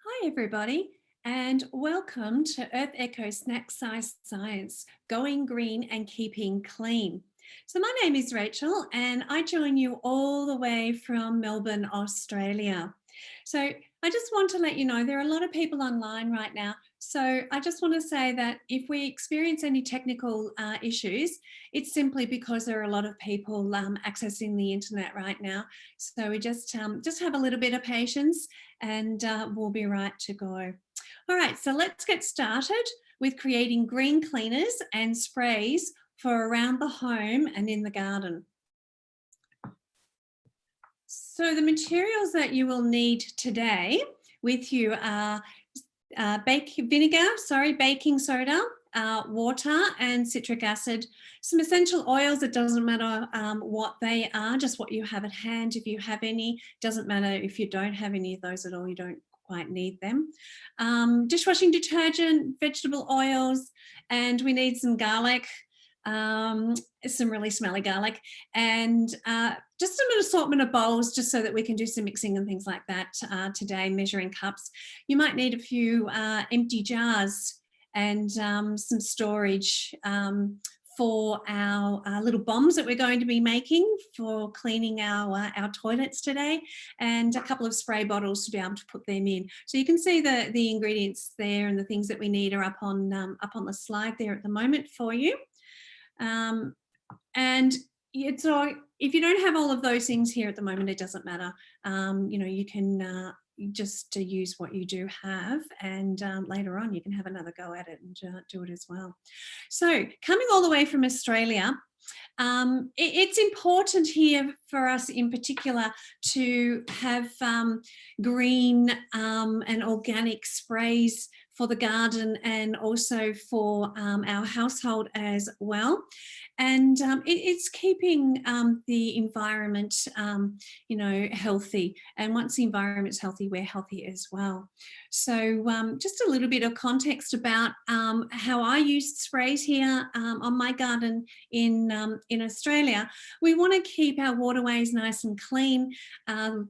Hi everybody, and welcome to EarthEcho Snack Size Science, Going Green and Keeping Clean. So my name is Rachel and I join you all the way from Melbourne, Australia. So I just want to let you know there are a lot of people online right now. So I just want to say that if we experience any technical issues, it's simply because there are a lot of people accessing the internet right now. So we just have a little bit of patience and we'll be right to go. All right, so let's get started with creating green cleaners and sprays for around the home and in the garden. So the materials that you will need today with you are baking soda, water and citric acid, some essential oils. It doesn't matter what they are, just what you have at hand. If you have any, doesn't matter if you don't have any of those at all, you don't quite need them. Dishwashing detergent, vegetable oils, and we need some garlic, some really smelly garlic, and just an assortment of bowls just so that we can do some mixing and things like that today, measuring cups. You might need a few empty jars and some storage for our little bombs that we're going to be making for cleaning our toilets today, and a couple of spray bottles to be able to put them in. So you can see the ingredients there, and the things that we need are up on the slide there at the moment for you. And so if you don't have all of those things here at the moment, it doesn't matter. You can just use what you do have, and later on you can have another go at it and do it as well. So coming all the way from Australia, it's important here for us in particular to have green and organic sprays for the garden and also for our household as well. And it's keeping the environment, healthy. And once the environment's healthy, we're healthy as well. So just a little bit of context about how I use sprays here on my garden in Australia. We want to keep our waterways nice and clean.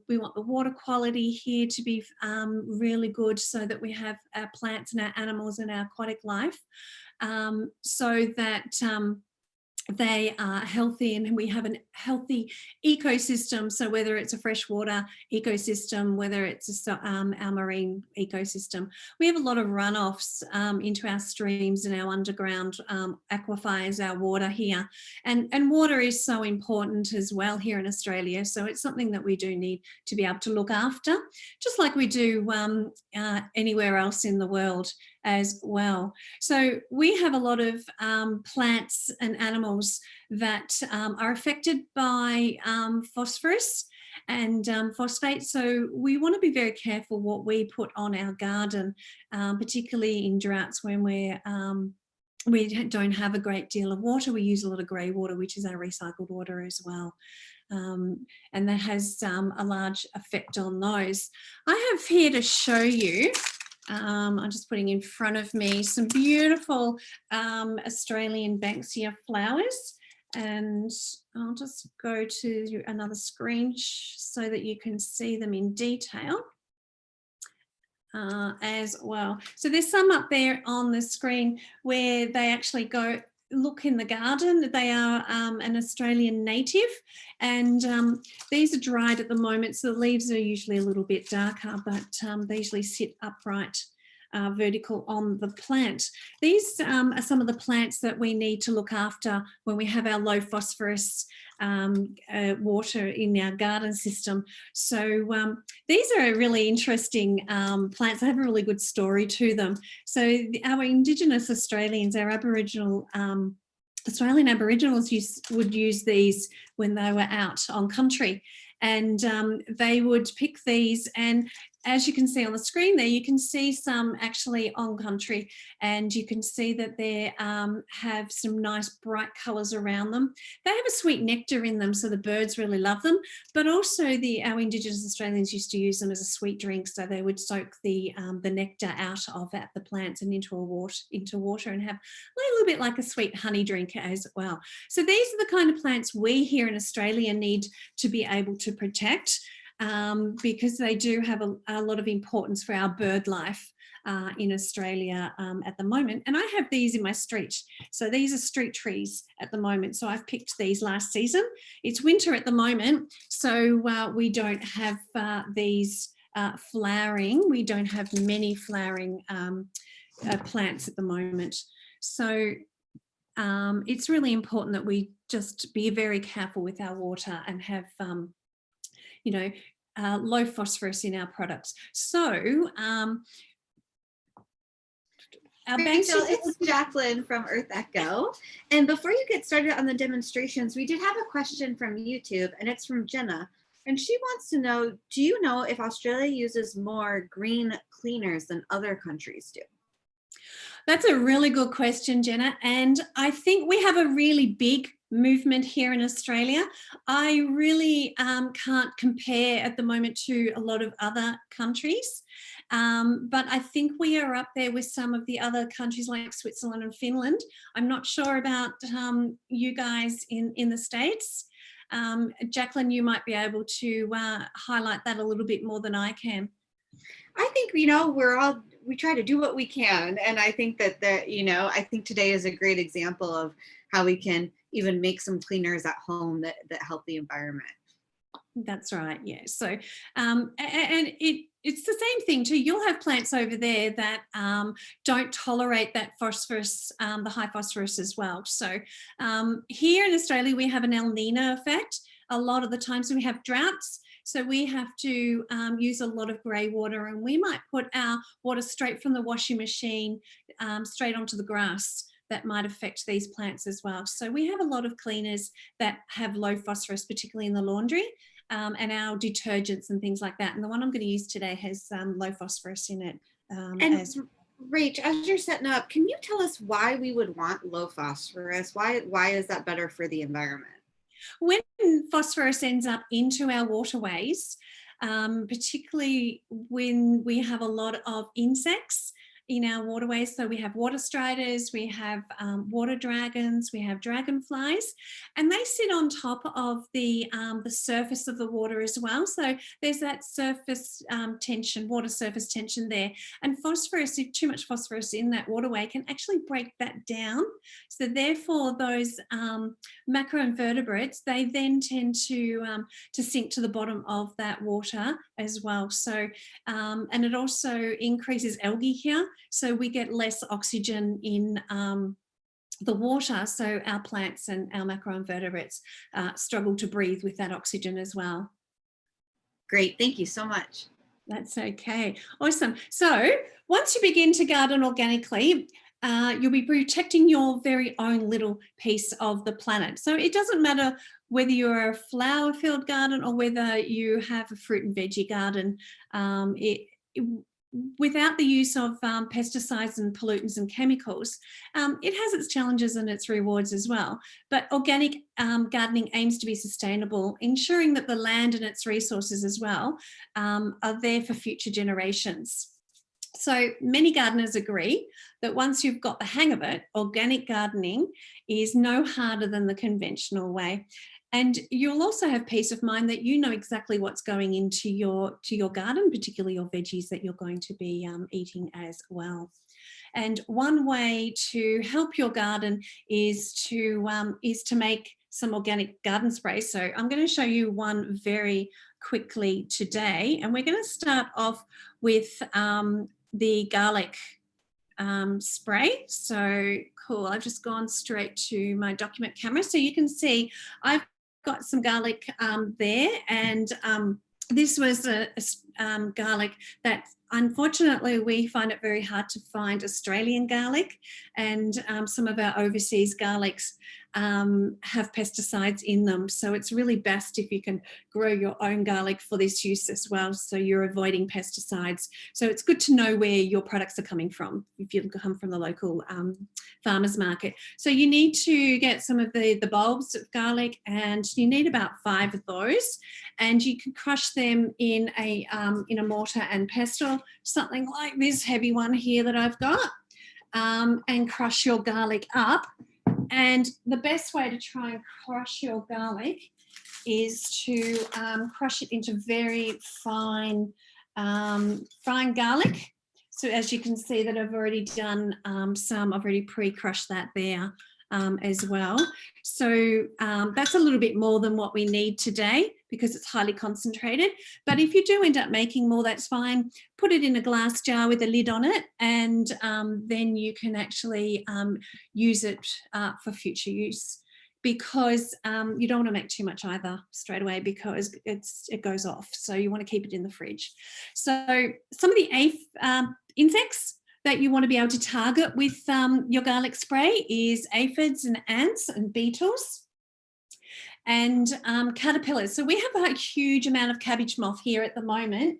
We want the water quality here to be really good so that we have our plants and our animals and our aquatic life, so that they are healthy and we have a healthy ecosystem. So whether it's a freshwater ecosystem, whether it's our marine ecosystem, we have a lot of runoffs into our streams and our underground aquifers, our water here. And water is so important as well here in Australia. So it's something that we do need to be able to look after, just like we do anywhere else in the world as well. So we have a lot of plants and animals that are affected by phosphorus and phosphate. So we want to be very careful what we put on our garden, particularly in droughts when we don't have a great deal of water. We use a lot of grey water, which is our recycled water as well. And that has a large effect on those. I have here to show you, I'm just putting in front of me some beautiful Australian Banksia flowers, and I'll just go to another screen so that you can see them in detail as well. So there's some up there on the screen where they actually go look in the garden. They are an Australian native, and these are dried at the moment, so the leaves are usually a little bit darker, but they usually sit upright, vertical on the plant. These are some of the plants that we need to look after when we have our low phosphorus water in our garden system. So these are really interesting plants. They have a really good story to them. So our Indigenous Australians, our Aboriginal Australian Aboriginals would use these when they were out on country, and they would pick these, and as you can see on the screen there, you can see some actually on country, and you can see that they have some nice bright colours around them. They have a sweet nectar in them, so the birds really love them, but also our Indigenous Australians used to use them as a sweet drink, so they would soak the nectar out of the plants and into water and have a little bit like a sweet honey drink as well. So these are the kind of plants we here in Australia need to be able to protect. because they do have a lot of importance for our bird life in Australia at the moment. And I have these in my street. So these are street trees at the moment. So I've picked these last season. It's winter at the moment, so we don't have these flowering. We don't have many flowering plants at the moment. So it's really important that we just be very careful with our water and have, you know, low phosphorus in our products. So Rachel, it's Jacqueline from EarthEcho. And before you get started on the demonstrations, we did have a question from YouTube, and it's from Jenna. And she wants to know, do you know if Australia uses more green cleaners than other countries do? That's a really good question, Jenna. And I think we have a really big movement here in Australia. I really can't compare at the moment to a lot of other countries. But I think we are up there with some of the other countries like Switzerland and Finland. I'm not sure about you guys in the States. Jacqueline, you might be able to highlight that a little bit more than I can. I think, you know, we try to do what we can. And I think that, you know, I think today is a great example of how we can even make some cleaners at home that help the environment. That's right. Yeah. So, and it's the same thing too. You'll have plants over there that don't tolerate that phosphorus, the high phosphorus as well. So here in Australia, we have an El Nino effect. A lot of the times we have droughts. So we have to use a lot of grey water, and we might put our water straight from the washing machine straight onto the grass. That might affect these plants as well. So we have a lot of cleaners that have low phosphorus, particularly in the laundry, and our detergents and things like that. And the one I'm going to use today has low phosphorus in it. Rach, as you're setting up, can you tell us why we would want low phosphorus? Why is that better for the environment? When phosphorus ends up into our waterways, particularly when we have a lot of insects in our waterways, so we have water striders, we have water dragons, we have dragonflies, and they sit on top of the surface of the water as well. So there's that surface tension, water surface tension there. And phosphorus, if too much phosphorus in that waterway, can actually break that down. So therefore, those macroinvertebrates, they then tend to sink to the bottom of that water as well. So and it also increases algae here. So we get less oxygen in the water, so our plants and our macroinvertebrates struggle to breathe with that oxygen as well. Great, thank you so much. That's okay, awesome. So once you begin to garden organically, you'll be protecting your very own little piece of the planet. So it doesn't matter whether you're a flower field garden or whether you have a fruit and veggie garden. Without the use of pesticides and pollutants and chemicals, it has its challenges and its rewards as well. But organic gardening aims to be sustainable, ensuring that the land and its resources as well are there for future generations. So many gardeners agree that once you've got the hang of it, organic gardening is no harder than the conventional way. And you'll also have peace of mind that you know exactly what's going into your garden, particularly your veggies that you're going to be eating as well. And one way to help your garden is to make some organic garden spray. So I'm going to show you one very quickly today, and we're going to start off with the garlic spray. So cool. I've just gone straight to my document camera, so you can see I've got some garlic there, and this was a garlic that unfortunately we find it very hard to find Australian garlic, and some of our overseas garlics have pesticides in them. So it's really best if you can grow your own garlic for this use as well, so you're avoiding pesticides. So it's good to know where your products are coming from if you come from the local farmers market. So you need to get some of the bulbs of garlic, and you need about 5 of those, and you can crush them in a mortar and pestle, something like this heavy one here that I've got, and crush your garlic up. And the best way to try and crush your garlic is to crush it into very fine, fine garlic. So as you can see that I've already done some, I've already pre-crushed that there as well. So that's a little bit more than what we need today because it's highly concentrated. But if you do end up making more, that's fine. Put it in a glass jar with a lid on it, and then you can actually use it for future use, because you don't want to make too much either straight away because it goes off. So you want to keep it in the fridge. So some of the insects that you want to be able to target with your garlic spray is aphids and ants and beetles and caterpillars. So we have a huge amount of cabbage moth here at the moment.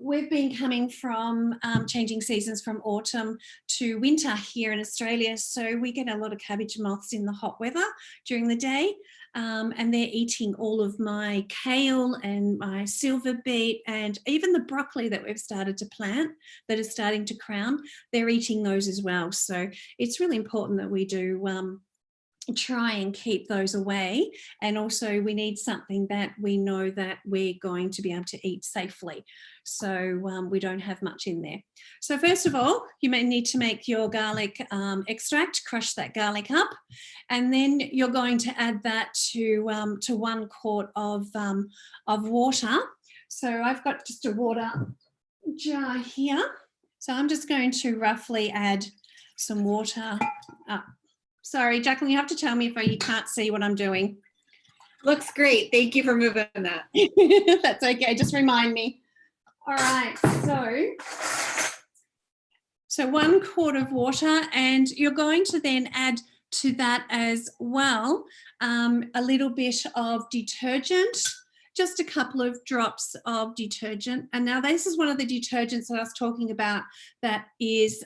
We've been coming from changing seasons from autumn to winter here in Australia. So we get a lot of cabbage moths in the hot weather during the day. And they're eating all of my kale and my silver beet and even the broccoli that we've started to plant that is starting to crown. They're eating those as well. So it's really important that we do try and keep those away. And also we need something that we know that we're going to be able to eat safely. So we don't have much in there. So first of all, you may need to make your garlic extract, crush that garlic up, and then you're going to add that to 1 quart of water. So I've got just a water jar here. So I'm just going to roughly add some water up. Sorry, Jacqueline, you have to tell me if you can't see what I'm doing. Looks great. Thank you for moving that. That's okay. Just remind me. All right. So 1 quart of water, and you're going to then add to that as well a little bit of detergent, just a couple of drops of detergent. And now this is one of the detergents that I was talking about that is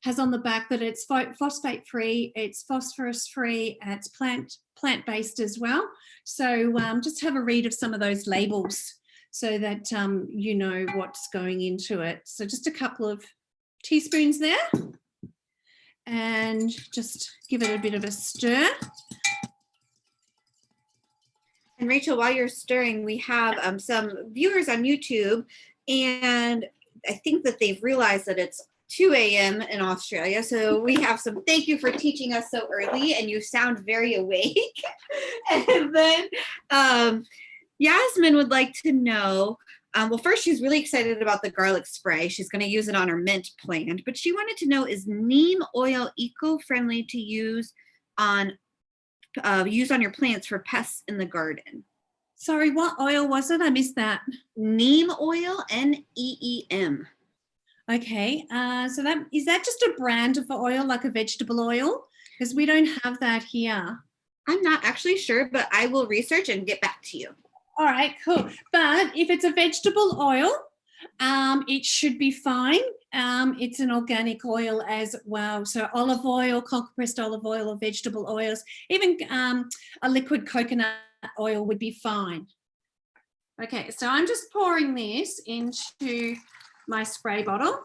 has on the back that it's phosphate free, it's phosphorus free, it's plant-based as well. So just have a read of some of those labels so that you know what's going into it. So just a couple of teaspoons there, and just give it a bit of a stir. And Rachel, while you're stirring, we have some viewers on YouTube, and I think that they've realized that it's 2 a.m. in Australia. So we have some, thank you for teaching us so early, and you sound very awake. And then Yasmin would like to know, well, first, she's really excited about the garlic spray. She's going to use it on her mint plant, but she wanted to know, is neem oil eco-friendly to use on your plants for pests in the garden? Sorry, what oil was it? I missed that. Neem oil, NEEM. Okay, so is that just a brand of oil, like a vegetable oil? Because we don't have that here. I'm not actually sure, but I will research and get back to you. All right, cool. But if it's a vegetable oil, it should be fine. It's an organic oil as well. So olive oil, cold pressed olive oil, or vegetable oils, even a liquid coconut oil would be fine. Okay, so I'm just pouring this into my spray bottle.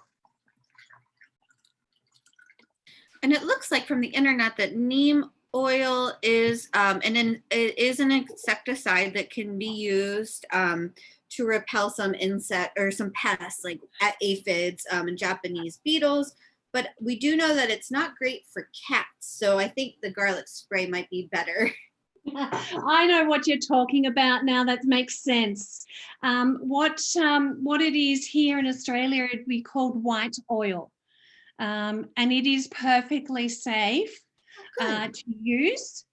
And it looks like from the internet that neem oil is it is an insecticide that can be used to repel some insect or some pests like aphids and Japanese beetles. But we do know that it's not great for cats. So I think the garlic spray might be better. I know what you're talking about now. That makes sense. What it is here in Australia, it'd be called white oil, and it is perfectly safe to use.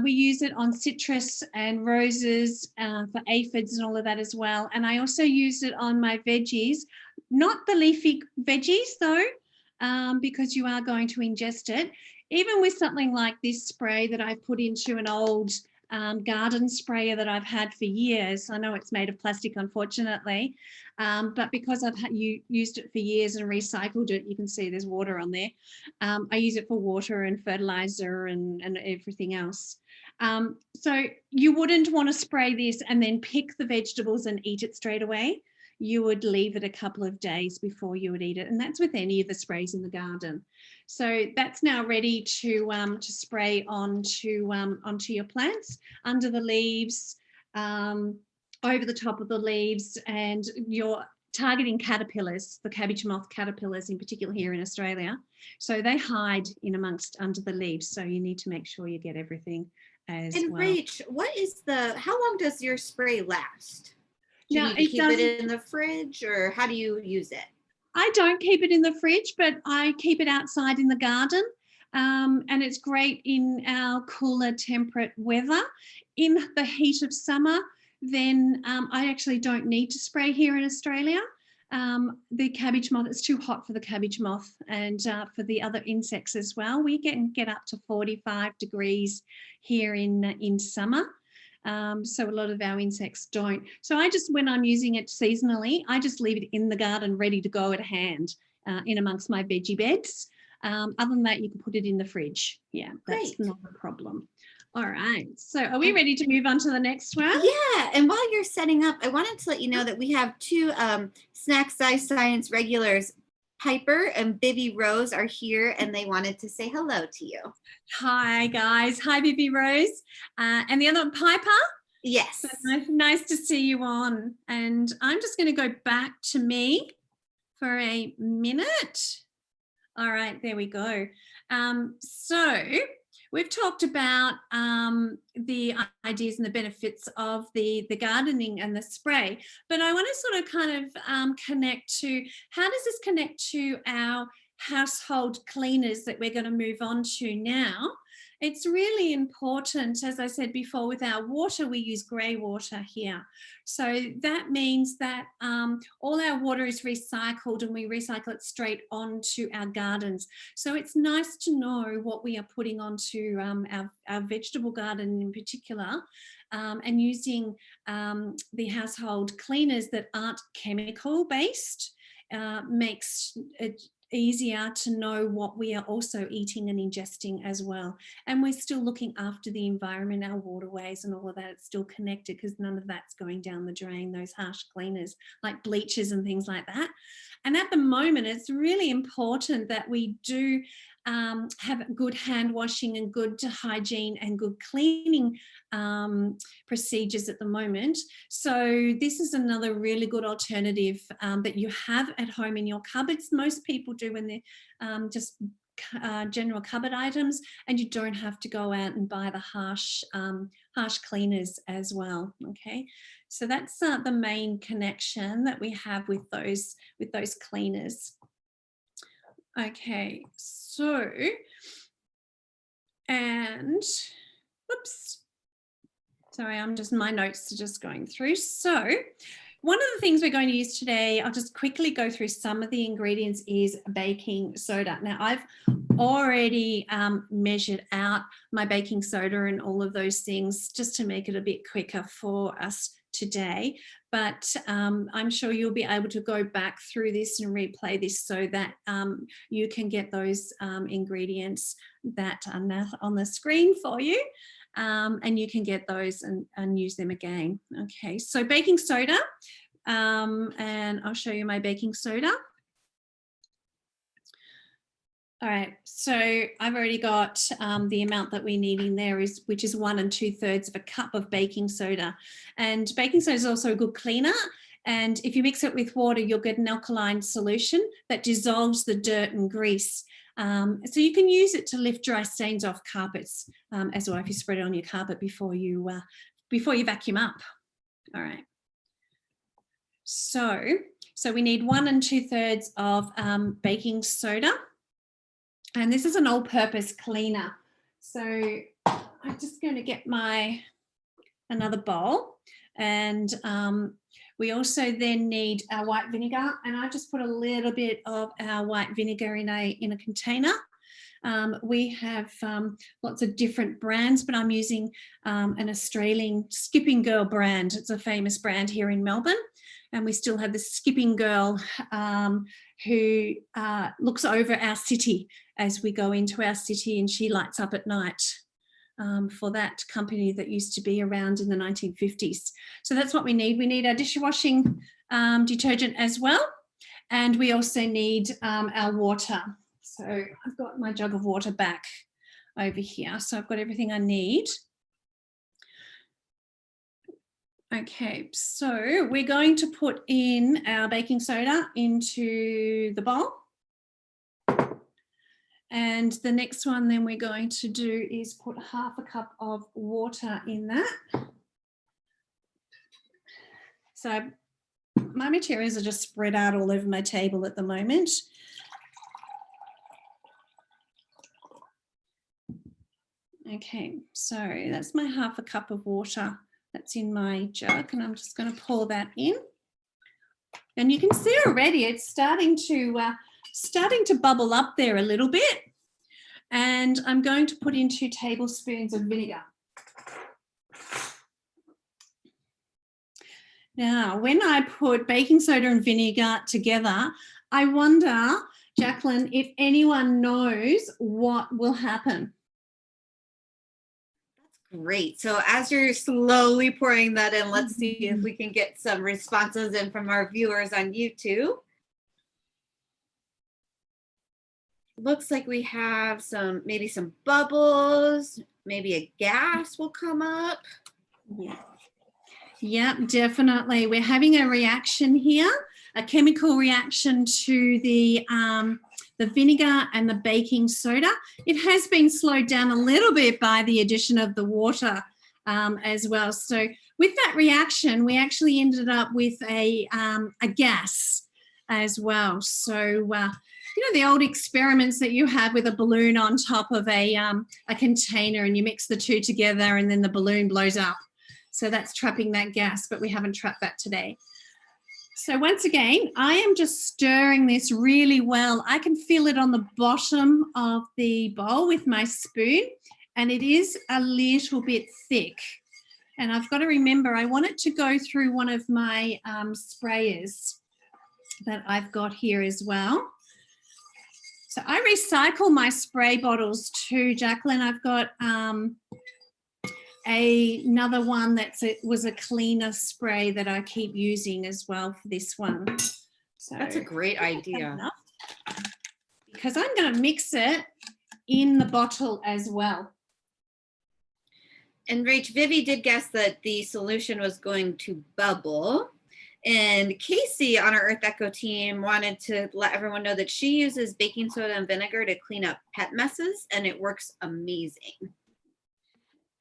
We use it on citrus and roses for aphids and all of that as well. And I also use it on my veggies, not the leafy veggies though, because you are going to ingest it. Even with something like this spray that I've put into an old garden sprayer that I've had for years. I know it's made of plastic, unfortunately, but because I've used it for years and recycled it, you can see there's water on there. I use it for water and fertilizer and everything else. So you wouldn't want to spray this and then pick the vegetables and eat it straight away. you would leave it a couple of days before you would eat it. And that's with any of the sprays in the garden. So that's now ready to spray onto your plants, under the leaves, over the top of the leaves, and you're targeting caterpillars, the cabbage moth caterpillars in particular here in Australia. So they hide in amongst under the leaves. So you need to make sure you get everything as and well. Rach, how long does your spray last? Do you Now, need to keep it in the fridge, or how do you use it? I don't keep it in the fridge, but I keep it outside in the garden. And it's great in our cooler, temperate weather. In the heat of summer, then I actually don't need to spray here in Australia. The cabbage moth, it's too hot for the cabbage moth, and for the other insects as well. We can get up to 45 degrees here in summer. So a lot of our insects don't. So when I'm using it seasonally, I just leave it in the garden ready to go at hand in amongst my veggie beds. Other than that, you can put it in the fridge. Yeah, that's not a problem. All right. So are we ready to move on to the next one? Yeah. And while you're setting up, I wanted to let you know that we have two Snack Size Science regulars. Piper and Bibby Rose are here, and they wanted to say hello to you. Hi, guys. Hi, Bibby Rose. And the other one, Piper? Yes. So nice to see you on. And I'm just going to go back to me for a minute. All right, there we go. So we've talked about the ideas and the benefits of the gardening and the spray, but I want to sort of kind of connect to, how does this connect to our household cleaners that we're going to move on to now? It's really important, as I said before, with our water, we use grey water here. So that means that all our water is recycled, and we recycle it straight onto our gardens. So it's nice to know what we are putting onto our vegetable garden in particular, and using the household cleaners that aren't chemical based makes it easier to know what we are also eating and ingesting as well. And we're still looking after the environment, our waterways and all of that. It's still connected, because none of that's going down the drain, those harsh cleaners like bleaches and things like that. And at the moment, it's really important that we do have good hand washing and good hygiene and good cleaning procedures at the moment. So this is another really good alternative that you have at home in your cupboards. Most people do when they're just general cupboard items, and you don't have to go out and buy the harsh cleaners as well. Okay, so that's the main connection that we have with those cleaners. Okay, so, and whoops, sorry, my notes are just going through. So one of the things we're going to use today, I'll just quickly go through some of the ingredients, is baking soda. Now I've already measured out my baking soda and all of those things just to make it a bit quicker for us today, but I'm sure you'll be able to go back through this and replay this so that you can get those ingredients that are now on the screen for you, and you can get those and use them again. Okay, so baking soda, and I'll show you my baking soda. All right, so I've already got the amount that we need in there, which is 1 2/3 of a cup of baking soda. And baking soda is also a good cleaner. And if you mix it with water, you'll get an alkaline solution that dissolves the dirt and grease. So you can use it to lift dry stains off carpets as well, if you spread it on your carpet before you vacuum up. All right. So we need 1 2/3 of baking soda. And this is an all-purpose cleaner. So I'm just going to get another bowl. And we also then need our white vinegar. And I just put a little bit of our white vinegar in a container. We have lots of different brands, but I'm using an Australian Skipping Girl brand. It's a famous brand here in Melbourne. And we still have the Skipping Girl who looks over our city as we go into our city, and she lights up at night. for that company that used to be around in the 1950s. So that's what we need. We need our dishwashing detergent as well. And we also need our water. So I've got my jug of water back over here. So I've got everything I need. Okay, so we're going to put in our baking soda into the bowl. And the next one then we're going to do is put half a cup of water in that. So my materials are just spread out all over my table at the moment. Okay, so that's my half a cup of water that's in my jug, and I'm just going to pour that in. And you can see already it's starting to bubble up there a little bit. And I'm going to put in 2 tablespoons of vinegar. Now, when I put baking soda and vinegar together, I wonder, Jacqueline, if anyone knows what will happen. Great. So as you're slowly pouring that in, let's see if we can get some responses in from our viewers on YouTube. Looks like we have maybe some bubbles, maybe a gas will come up. Yeah, definitely. We're having a reaction here, a chemical reaction to the vinegar and the baking soda. It has been slowed down a little bit by the addition of the water as well. So with that reaction, we actually ended up with a gas as well. So, you know, the old experiments that you have with a balloon on top of a container, and you mix the two together and then the balloon blows up. So that's trapping that gas, but we haven't trapped that today. So once again, I am just stirring this really well. I can feel it on the bottom of the bowl with my spoon, and it is a little bit thick. And I've got to remember, I want it to go through one of my sprayers that I've got here as well. So I recycle my spray bottles too, Jacqueline. I've got another one that was a cleaner spray that I keep using as well for this one. So that's a great idea. Because I'm going to mix it in the bottle as well. And Rach, Vivi did guess that the solution was going to bubble. And Casey on our EarthEcho team wanted to let everyone know that she uses baking soda and vinegar to clean up pet messes, and it works amazing.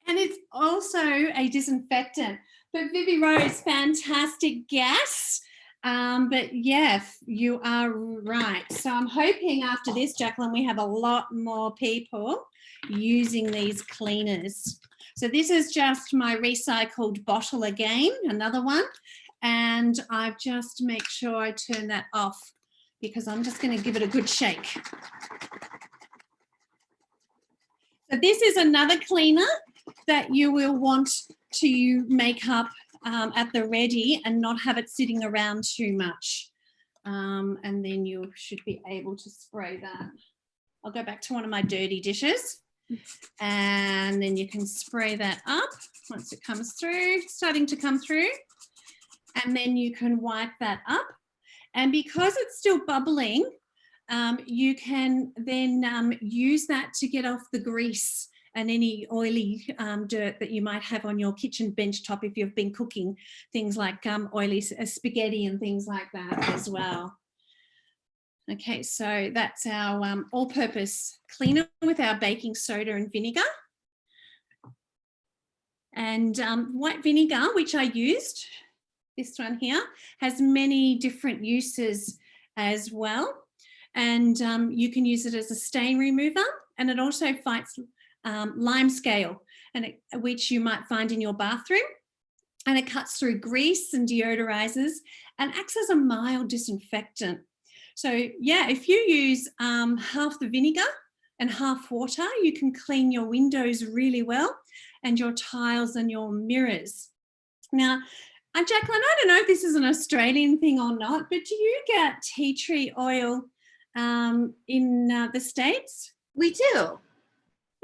And it's also a disinfectant. But Vivi Rose, fantastic guess. But yeah, you are right. So I'm hoping after this, Jacqueline, we have a lot more people using these cleaners. So this is just my recycled bottle again, another one. And I've just make sure I turn that off because I'm just going to give it a good shake. So this is another cleaner that you will want to make up at the ready and not have it sitting around too much. And then you should be able to spray that. I'll go back to one of my dirty dishes. And then you can spray that up once it comes through, starting to come through. And then you can wipe that up. And because it's still bubbling, you can then use that to get off the grease and any oily dirt that you might have on your kitchen bench top if you've been cooking things like oily spaghetti and things like that as well. Okay, so that's our all-purpose cleaner with our baking soda and vinegar. And white vinegar, which I used, this one here, has many different uses as well. And you can use it as a stain remover, and it also fights lime scale, which you might find in your bathroom. And it cuts through grease and deodorizes and acts as a mild disinfectant. So yeah, if you use half the vinegar and half water, you can clean your windows really well and your tiles and your mirrors. Now, Jacqueline, I don't know if this is an Australian thing or not, but do you get tea tree oil in the States? We do.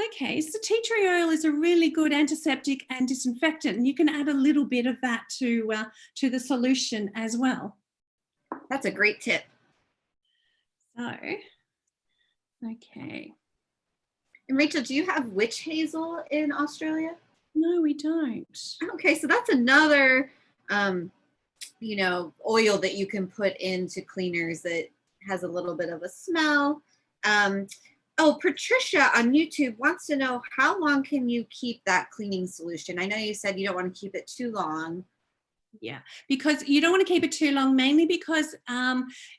Okay, so tea tree oil is a really good antiseptic and disinfectant, and you can add a little bit of that to the solution as well. That's a great tip. So, okay. And Rachel, do you have witch hazel in Australia? No, we don't. Okay, so that's another, you know, oil that you can put into cleaners that has a little bit of a smell. Oh, Patricia on YouTube wants to know, how long can you keep that cleaning solution? I know you said you don't want to keep it too long. Yeah, because you don't want to keep it too long, mainly because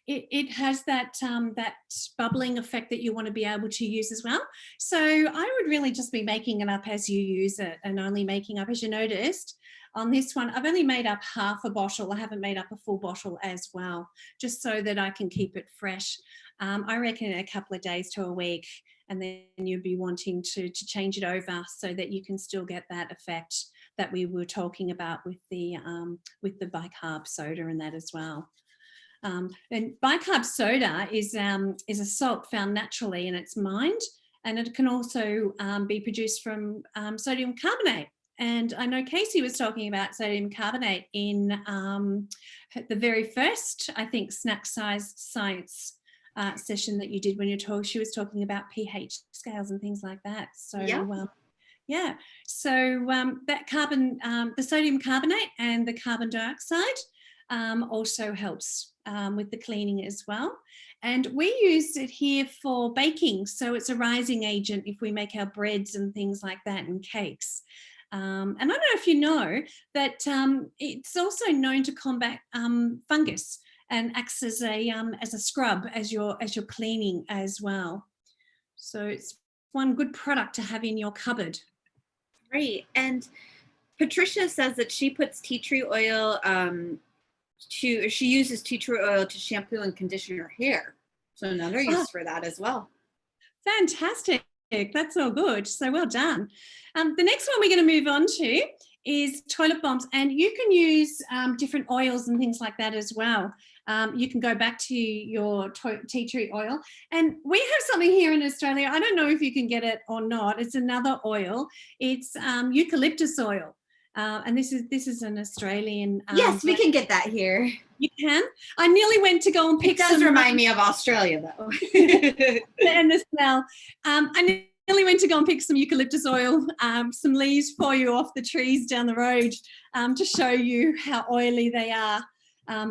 it has that that bubbling effect that you want to be able to use as well. So I would really just be making it up as you use it, and only making up, as you noticed on this one, I've only made up half a bottle. I haven't made up a full bottle as well, just so that I can keep it fresh. I reckon a couple of days to a week, and then you'd be wanting to change it over so that you can still get that effect that we were talking about with the bicarb soda and that as well. And bicarb soda is a salt found naturally in its mind, and it can also be produced from sodium carbonate. And I know Casey was talking about sodium carbonate in the very first, I think, snack size science session that you did when she was talking about pH scales and things like that. So yeah, so that the sodium carbonate and the carbon dioxide also helps with the cleaning as well. And we use it here for baking. So it's a rising agent if we make our breads and things like that and cakes. And I don't know if you know that it's also known to combat fungus and acts as a scrub as you're cleaning as well. So it's one good product to have in your cupboard. Great. And Patricia says that she puts tea tree oil she uses tea tree oil to shampoo and condition her hair. So another use for that as well. Fantastic. That's all good. So well done. The next one we're going to move on to is toilet bombs, and you can use different oils and things like that as well. You can go back to your tea tree oil, and we have something here in Australia. I don't know if you can get it or not. It's another oil. It's eucalyptus oil, and this is an Australian. Yes, we can get that here. You can. I nearly went to go and pick. It does remind me of Australia, though. And the smell. I nearly went to go and pick some eucalyptus oil, some leaves for you off the trees down the road, to show you how oily they are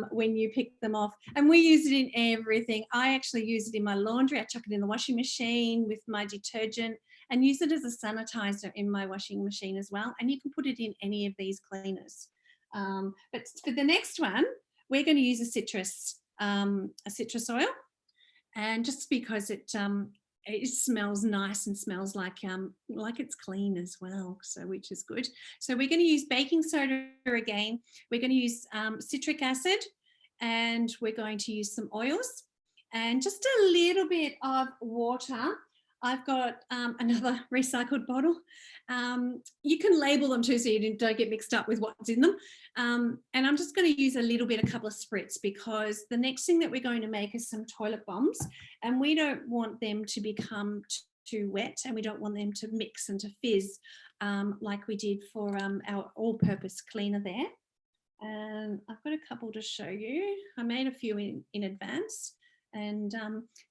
when you pick them off. And we use it in everything. I actually use it in my laundry. I chuck it in the washing machine with my detergent and use it as a sanitizer in my washing machine as well. And you can put it in any of these cleaners. But for the next one, we're going to use a citrus oil, and just because it smells nice and smells like it's clean as well, so which is good. So we're going to use baking soda again. We're going to use citric acid, and we're going to use some oils and just a little bit of water. I've got another recycled bottle. You can label them too so you don't get mixed up with what's in them. And I'm just going to use a couple of spritz, because the next thing that we're going to make is some toilet bombs, and we don't want them to become too wet, and we don't want them to mix and to fizz like we did for our all-purpose cleaner there. And I've got a couple to show you. I made a few in advance, and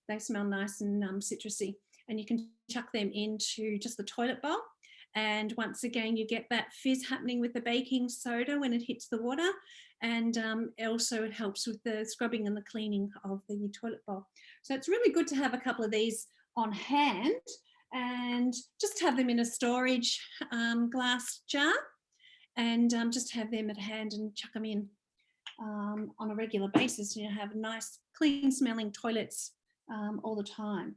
they smell nice and citrusy. And you can chuck them into just the toilet bowl. And once again, you get that fizz happening with the baking soda when it hits the water. And also it helps with the scrubbing and the cleaning of the toilet bowl. So it's really good to have a couple of these on hand and just have them in a storage glass jar, and just have them at hand and chuck them in on a regular basis. You have nice, clean smelling toilets all the time.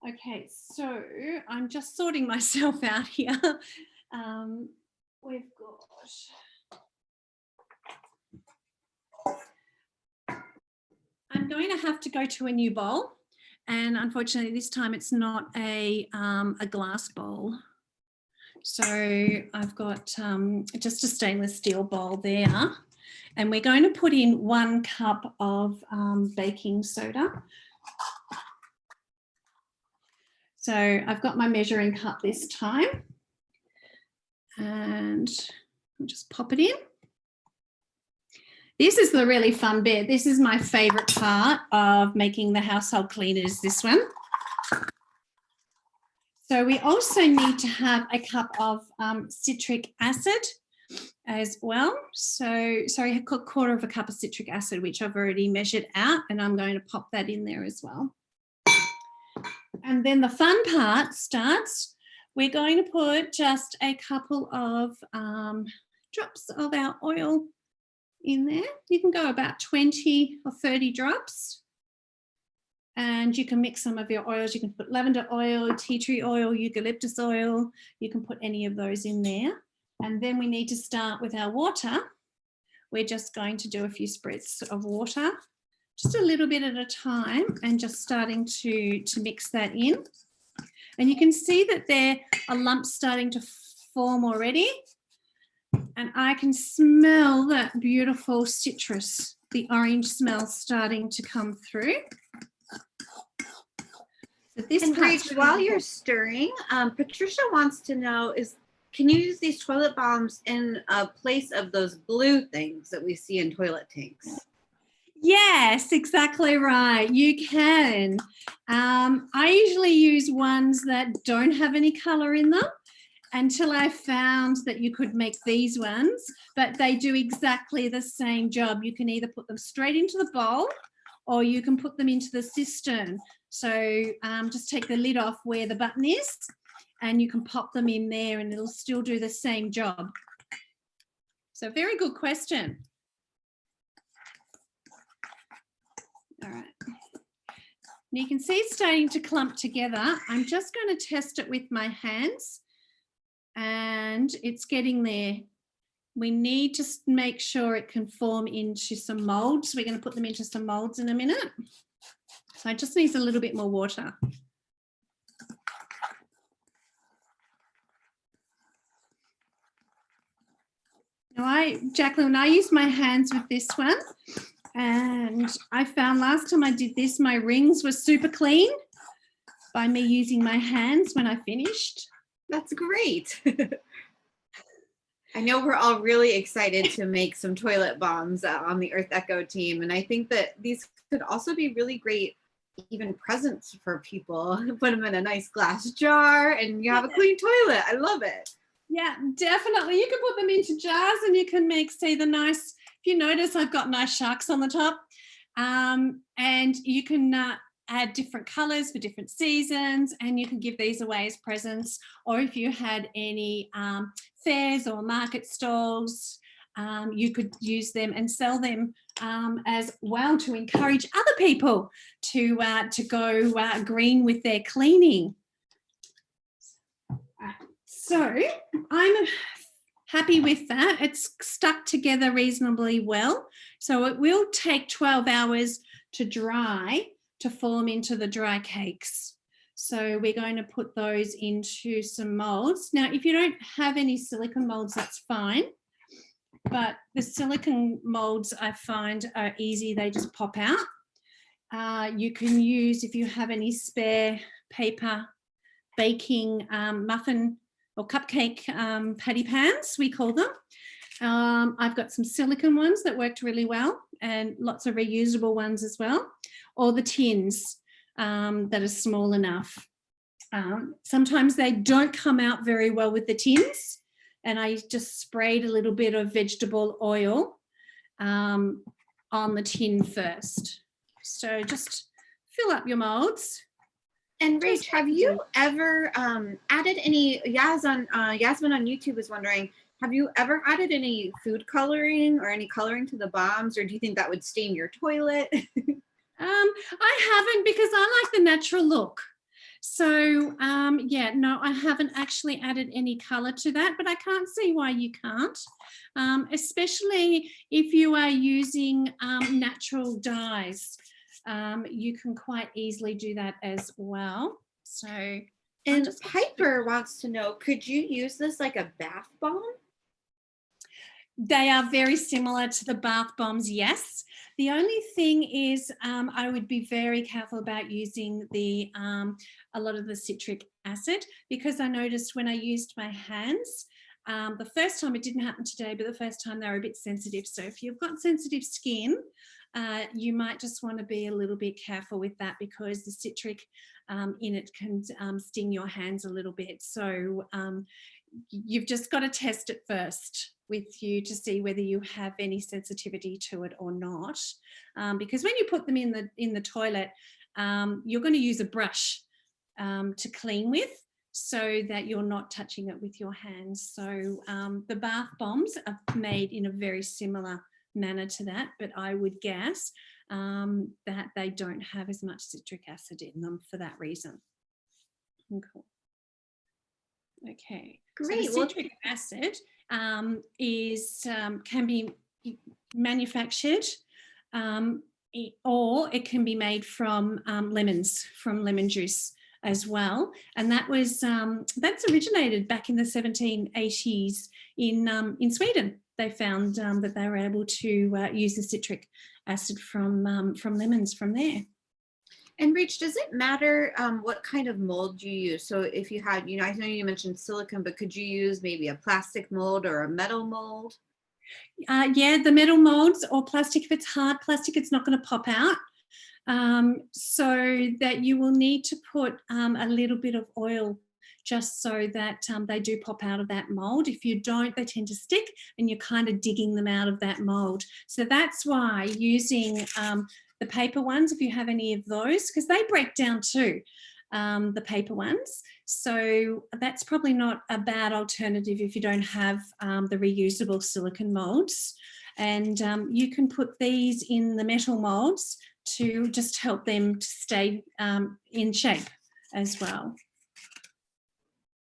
Okay, so I'm just sorting myself out here. We've got... I'm going to have to go to a new bowl, and unfortunately this time it's not a glass bowl. So I've got just a stainless steel bowl there, and we're going to put in 1 cup of baking soda. So I've got my measuring cup this time, and I'll just pop it in. This is the really fun bit. This is my favorite part of making the household cleaners, this one. So we also need to have a cup of citric acid as well. So sorry, a quarter of a cup of citric acid, which I've already measured out, and I'm going to pop that in there as well. And then the fun part starts. We're going to put just a couple of drops of our oil in there. You can go about 20 or 30 drops. And you can mix some of your oils. You can put lavender oil, tea tree oil, eucalyptus oil. You can put any of those in there. And then we need to start with our water. We're just going to do a few spritz of water, just a little bit at a time, and just starting to mix that in. And you can see that there are lumps starting to form already. And I can smell that beautiful citrus, the orange smell starting to come through. So this and Rach, while you're stirring, Patricia wants to know can you use these toilet bombs in place of those blue things that we see in toilet tanks? Yes, exactly right. You can. I usually use ones that don't have any color in them until I found that you could make these ones, but they do exactly the same job. You can either put them straight into the bowl or you can put them into the cistern. So just take the lid off where the button is and you can pop them in there and it'll still do the same job. So very good question. All right. And you can see it's starting to clump together. I'm just going to test it with my hands and it's getting there. We need to make sure it can form into some molds. We're going to put them into some molds in a minute. So it just needs a little bit more water. Now Jacqueline, I use my hands with this one and I found last time I did this, my rings were super clean by me using my hands when I finished. That's great. I know we're all really excited to make some toilet bombs on the EarthEcho team. And I think that these could also be really great even presents for people. Put them in a nice glass jar and you have a clean toilet. I love it. Yeah, definitely. You can put them into jars and you can make, say, the nice, if you notice, I've got nice sharks on the top. And you can add different colors for different seasons and you can give these away as presents. Or if you had any fairs or market stalls, you could use them and sell them as well to encourage other people to go green with their cleaning. So I'm happy with that. It's stuck together reasonably well. So it will take 12 hours to dry to form into the dry cakes. So we're going to put those into some molds. Now, if you don't have any silicone molds, that's fine. But the silicone molds I find are easy. They just pop out. You can use, if you have any spare paper, baking muffin or cupcake patty pans, we call them. I've got some silicone ones that worked really well and lots of reusable ones as well, or the tins that are small enough. Sometimes they don't come out very well with the tins, and I just sprayed a little bit of vegetable oil on the tin first. So just fill up your molds. And Rach, have you ever added any, Yasmin on YouTube is wondering, have you ever added any food coloring or any coloring to the bombs, or do you think that would stain your toilet? I haven't, because I like the natural look. So yeah, no, I haven't actually added any color to that, but I can't see why you can't, especially if you are using natural dyes. You can quite easily do that as well. So, and Piper wants to know, could you use this like a bath bomb? They are very similar to the bath bombs, yes. The only thing is I would be very careful about using a lot of the citric acid, because I noticed when I used my hands, the first time, it didn't happen today, but the first time they were a bit sensitive. So if you've got sensitive skin, you might just want to be a little bit careful with that, because the citric in it can sting your hands a little bit. So you've just got to test it first with you to see whether you have any sensitivity to it or not. Because when you put them in the toilet, you're going to use a brush to clean with, so that you're not touching it with your hands. So the bath bombs are made in a very similar manner to that, but I would guess that they don't have as much citric acid in them for that reason. Cool. Okay. Great. So the citric acid can be manufactured or it can be made from lemons, from lemon juice as well, and that's originated back in the 1780s in Sweden. They found that they were able to use the citric acid from lemons from there. And Rach, does it matter what kind of mold you use? So if you had, I know you mentioned silicone, but could you use maybe a plastic mold or a metal mold? Yeah, the metal molds or plastic. If it's hard plastic, it's not going to pop out. So that you will need to put a little bit of oil just so that they do pop out of that mold. If you don't, they tend to stick and you're kind of digging them out of that mold. So that's why using the paper ones, if you have any of those, because they break down too, the paper ones. So that's probably not a bad alternative if you don't have the reusable silicone molds. And you can put these in the metal molds to just help them to stay in shape as well.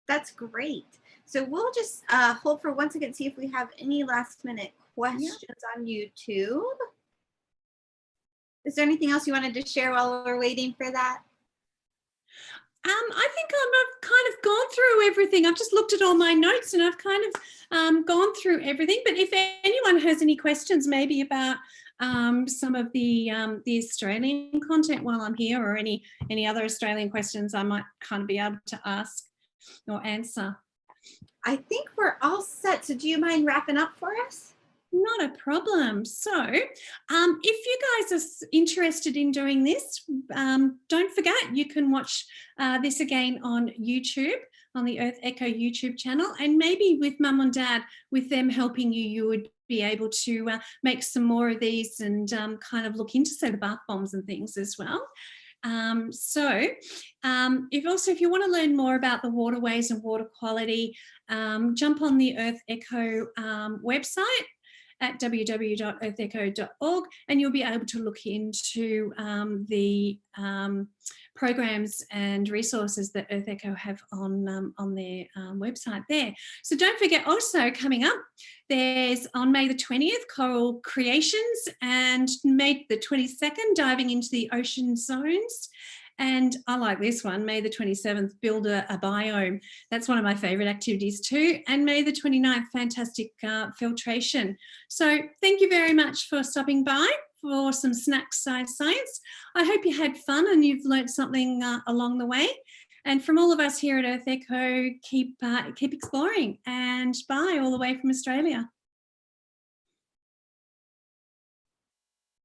That's great. So we'll just hold for 1 second, see if we have any last minute questions on YouTube. Is there anything else you wanted to share while we're waiting for that? I think I've kind of gone through everything. I've just looked at all my notes and I've kind of gone through everything. But if anyone has any questions maybe about some of the Australian content while I'm here, or any other Australian questions I might kind of be able to ask or answer. I think we're all set. So do you mind wrapping up for us? Not a problem. So if you guys are interested in doing this, don't forget you can watch this again on YouTube, on the EarthEcho YouTube channel, and maybe with Mum and Dad, with them helping you, you would be able to make some more of these and kind of look into, say, the bath bombs and things as well. If you want to learn more about the waterways and water quality, jump on the EarthEcho website at www.earthecho.org, and you'll be able to look into the programs and resources that EarthEcho have on their website there. So don't forget, also coming up, there's on May the 20th, Coral Creations, and May the 22nd, diving into the ocean zones. And I like this one, May the 27th, build a biome. That's one of my favourite activities too. And May the 29th, fantastic filtration. So thank you very much for stopping by for some snack science. I hope you had fun and you've learnt something along the way. And from all of us here at EarthEcho, keep exploring, and bye all the way from Australia.